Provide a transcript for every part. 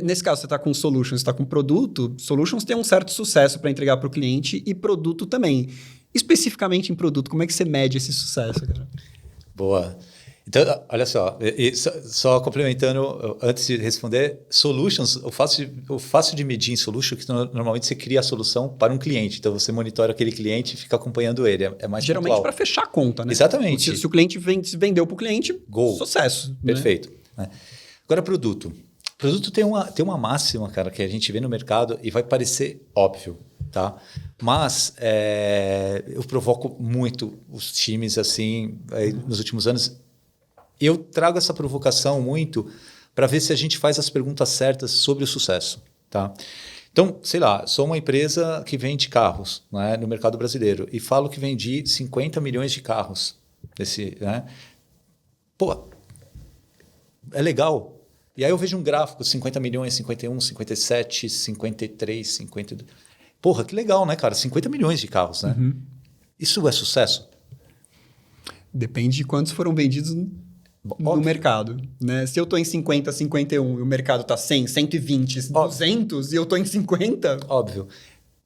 Nesse caso, você está com solutions, você está com produto. Solutions tem um certo sucesso para entregar para o cliente e produto também. Especificamente em produto, como é que você mede esse sucesso, cara? Boa. Então, olha só, só complementando, antes de responder, solutions, o fácil de medir em solution é que normalmente você cria a solução para um cliente. Então, você monitora aquele cliente e fica acompanhando ele. É mais geralmente para fechar a conta, né? Exatamente. Se o cliente vendeu para o cliente, sucesso. Perfeito. Né? Agora, produto. Produto tem uma máxima, cara, que a gente vê no mercado e vai parecer óbvio, tá? Mas eu provoco muito os times, assim, nos últimos anos. Eu trago essa provocação muito para ver se a gente faz as perguntas certas sobre o sucesso, tá? Então, sei lá, sou uma empresa que vende carros, né, no mercado brasileiro e falo que vendi 50 milhões de carros. Né? Pô, é legal. E aí eu vejo um gráfico, 50 milhões, 51, 57, 53, 52. Porra, que legal, né, cara? 50 milhões de carros, né? Uhum. Isso é sucesso? Depende de quantos foram vendidos no mercado, né? Se eu estou em 50, 51 e o mercado está 100, 120, 200 e eu estou em 50... Óbvio.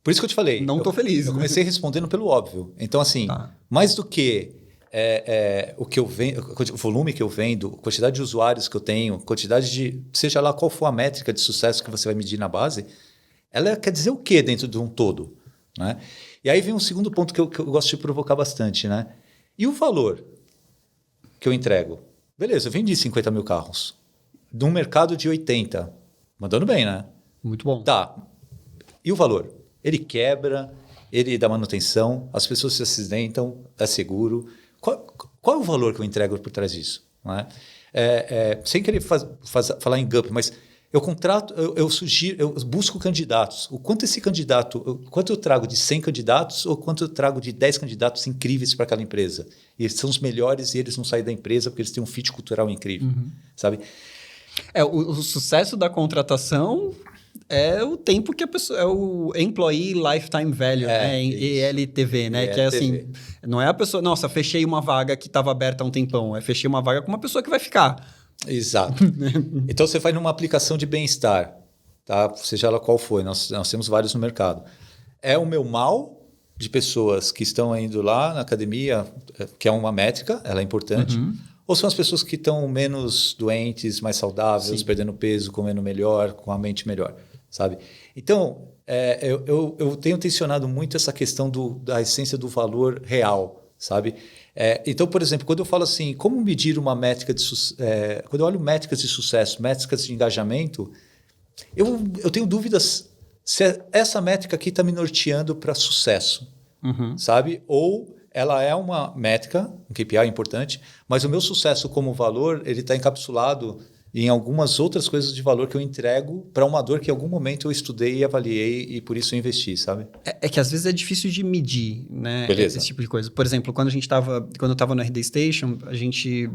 Por isso que eu te falei. Não estou feliz. Eu comecei respondendo pelo óbvio. Então, assim, mais do que o que eu vendo, o volume que eu vendo, a quantidade de usuários que eu tenho, quantidade de... Seja lá qual for a métrica de sucesso que você vai medir na base, ela quer dizer o quê dentro de um todo, né? E aí vem um segundo ponto que eu gosto de provocar bastante, né? E o valor que eu entrego? Beleza, eu vendi 50 mil carros. De um mercado de 80. Mandando bem, né? Muito bom. Tá. E o valor? Ele quebra, ele dá manutenção, as pessoas se acidentam, é seguro. Qual é o valor que eu entrego por trás disso? Não é? Sem querer falar em GUP, mas eu contrato, eu sugiro, eu busco candidatos. O quanto esse candidato, quanto eu trago de 100 candidatos ou quanto eu trago de 10 candidatos incríveis para aquela empresa? E eles são os melhores e eles não saem da empresa porque eles têm um fit cultural incrível, sabe? O sucesso da contratação é o tempo que a pessoa... É o Employee Lifetime Value, né? ELTV, né? Que é assim... Não é a pessoa... Nossa, fechei uma vaga que estava aberta há um tempão. Fechei uma vaga com uma pessoa que vai ficar. Exato. Então, você faz numa aplicação de bem-estar, tá? Seja ela qual for. Nós temos vários no mercado. É o meu mal de pessoas que estão indo lá na academia, que é uma métrica, ela é importante, ou são as pessoas que estão menos doentes, mais saudáveis, perdendo peso, comendo melhor, com a mente melhor, sabe? Então, eu tenho tensionado muito essa questão da essência do valor real, sabe? Então, por exemplo, quando eu falo assim, como medir uma métrica de sucesso, quando eu olho métricas de sucesso, métricas de engajamento, eu tenho dúvidas se essa métrica aqui está me norteando para sucesso, sabe? Ou ela é uma métrica, um KPI importante, mas o meu sucesso como valor, ele está encapsulado em algumas outras coisas de valor que eu entrego para uma dor que em algum momento eu estudei e avaliei e por isso eu investi, sabe? Que às vezes é difícil de medir, né? Beleza. Esse tipo de coisa. Por exemplo, quando eu estava no RD Station, a gente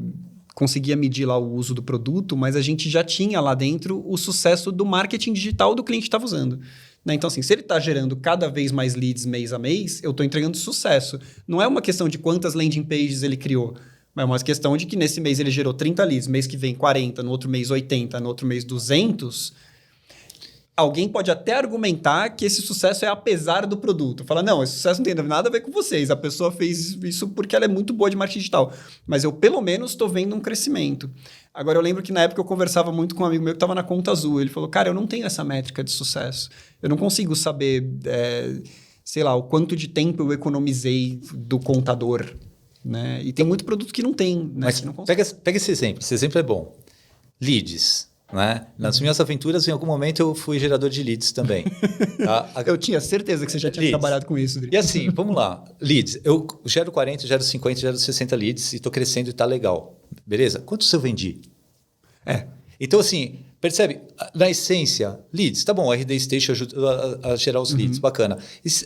conseguia medir lá o uso do produto, mas a gente já tinha lá dentro o sucesso do marketing digital do cliente que estava usando. Né? Então, assim, se ele está gerando cada vez mais leads mês a mês, eu estou entregando sucesso. Não é uma questão de quantas landing pages ele criou, mas é uma questão de que nesse mês ele gerou 30 leads, mês que vem 40, no outro mês 80, no outro mês 200. Alguém pode até argumentar que esse sucesso é apesar do produto. Fala, não, esse sucesso não tem nada a ver com vocês. A pessoa fez isso porque ela é muito boa de marketing digital. Mas eu, pelo menos, estou vendo um crescimento. Agora, eu lembro que na época eu conversava muito com um amigo meu que estava na Conta Azul. Ele falou, cara, eu não tenho essa métrica de sucesso. Eu não consigo saber, sei lá, o quanto de tempo eu economizei do contador. Né? E tem muito produto que não tem. Né? Mas pega esse exemplo. Esse exemplo é bom. Leads. Né? Nas minhas aventuras, em algum momento, eu fui gerador de leads também. Tá? Eu tinha certeza que você já tinha trabalhado com isso, Dri. E assim, vamos lá. Leads. Eu gero 40, gero 50, gero 60 leads e estou crescendo e está legal. Beleza? Quantos eu vendi? Então, assim, percebe? Na essência, leads. Tá bom, a RD Station ajuda a gerar os leads. Bacana.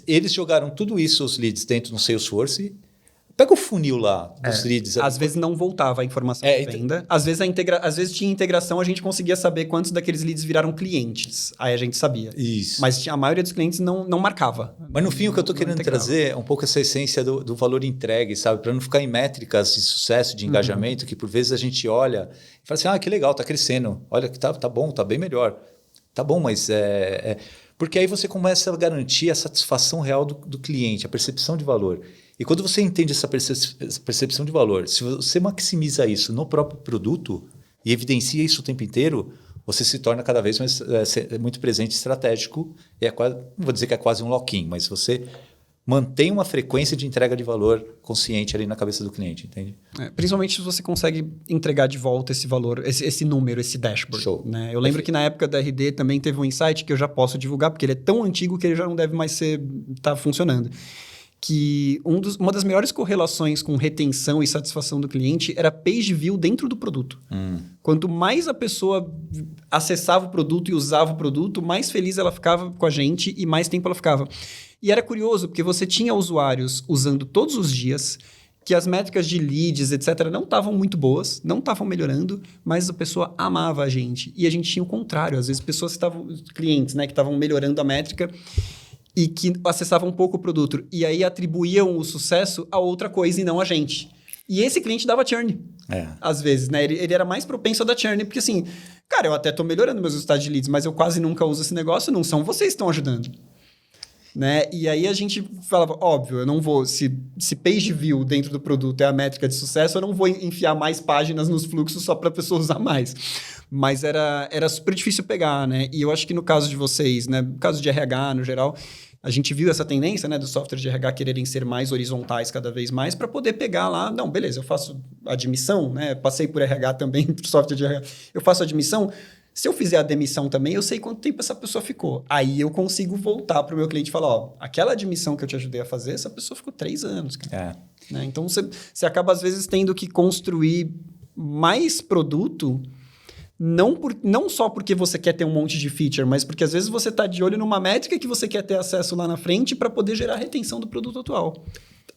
Eles jogaram tudo isso, os leads, dentro do Salesforce. Pega o funil lá dos leads. Às vezes não voltava a informação de venda. Às vezes tinha integração, a gente conseguia saber quantos daqueles leads viraram clientes. Aí a gente sabia. Isso. Mas a maioria dos clientes não marcava. Mas no fim, o que eu estou querendo trazer é um pouco essa essência do valor entregue, sabe? Para não ficar em métricas de sucesso, de engajamento, que por vezes a gente olha e fala assim, que legal, está crescendo. Olha que tá bom, está bem melhor. Tá bom, mas porque aí você começa a garantir a satisfação real do cliente, a percepção de valor. E quando você entende essa percepção de valor, se você maximiza isso no próprio produto e evidencia isso o tempo inteiro, você se torna cada vez mais muito presente, estratégico. E quase, não vou dizer que é quase um lock-in, mas você mantém uma frequência de entrega de valor consciente ali na cabeça do cliente, entende? Principalmente se você consegue entregar de volta esse valor, esse número, esse dashboard. Show. Né? Eu lembro que na época da RD também teve um insight que eu já posso divulgar, porque ele é tão antigo que ele já não deve mais tá funcionando. Que uma das melhores correlações com retenção e satisfação do cliente era page view dentro do produto. Quanto mais a pessoa acessava o produto e usava o produto, mais feliz ela ficava com a gente e mais tempo ela ficava. E era curioso, porque você tinha usuários usando todos os dias, que as métricas de leads, etc., não estavam muito boas, não estavam melhorando, mas a pessoa amava a gente. E a gente tinha o contrário. Às vezes, clientes, né, que estavam melhorando a métrica e que acessavam um pouco o produto. E aí atribuíam o sucesso a outra coisa e não a gente. E esse cliente dava churn, às vezes, né? Ele era mais propenso a dar churn, porque assim, cara, eu até estou melhorando meus resultados de leads, mas eu quase nunca uso esse negócio, não são vocês que estão ajudando. Né? E aí a gente falava, óbvio, eu não vou, se page view dentro do produto é a métrica de sucesso, eu não vou enfiar mais páginas nos fluxos só para a pessoa usar mais. Mas era super difícil pegar, né? E eu acho que no caso de vocês, né? No caso de RH, no geral, a gente viu essa tendência, né, dos softwares de RH quererem ser mais horizontais cada vez mais para poder pegar lá, não, beleza, eu faço admissão, né? Passei por RH também, por software de RH, eu faço admissão. Se eu fizer a demissão também, eu sei quanto tempo essa pessoa ficou. Aí eu consigo voltar para o meu cliente e falar, ó, aquela admissão que eu te ajudei a fazer, essa pessoa ficou 3 anos. Cara. Né? Então, você acaba, às vezes, tendo que construir mais produto, não só porque você quer ter um monte de feature, mas porque, às vezes, você está de olho numa métrica que você quer ter acesso lá na frente para poder gerar retenção do produto atual.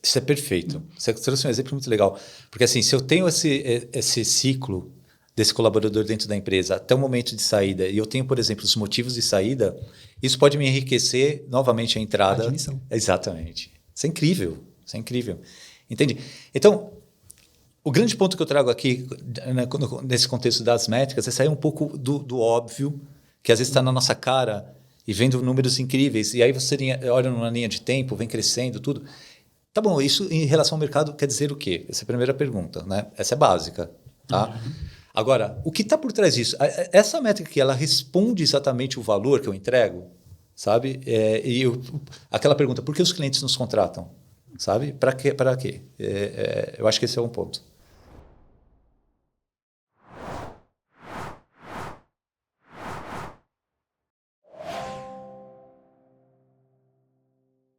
Isso é perfeito. Você trouxe um exemplo muito legal. Porque, assim, se eu tenho esse ciclo desse colaborador dentro da empresa até o momento de saída, e eu tenho, por exemplo, os motivos de saída, isso pode me enriquecer novamente a entrada. Admissão. Exatamente. Isso é incrível. Isso é incrível. Entende? Então, o grande ponto que eu trago aqui, né, nesse contexto das métricas, é sair um pouco do óbvio, que às vezes está na nossa cara, e vendo números incríveis, e aí você olha numa linha de tempo, vem crescendo, tudo. Tá bom, isso em relação ao mercado quer dizer o quê? Essa é a primeira pergunta, né? Essa é básica, tá? Agora, o que está por trás disso? Essa métrica aqui, ela responde exatamente o valor que eu entrego, sabe? Aquela pergunta, por que os clientes nos contratam? Sabe? Para quê? Eu acho que esse é um ponto.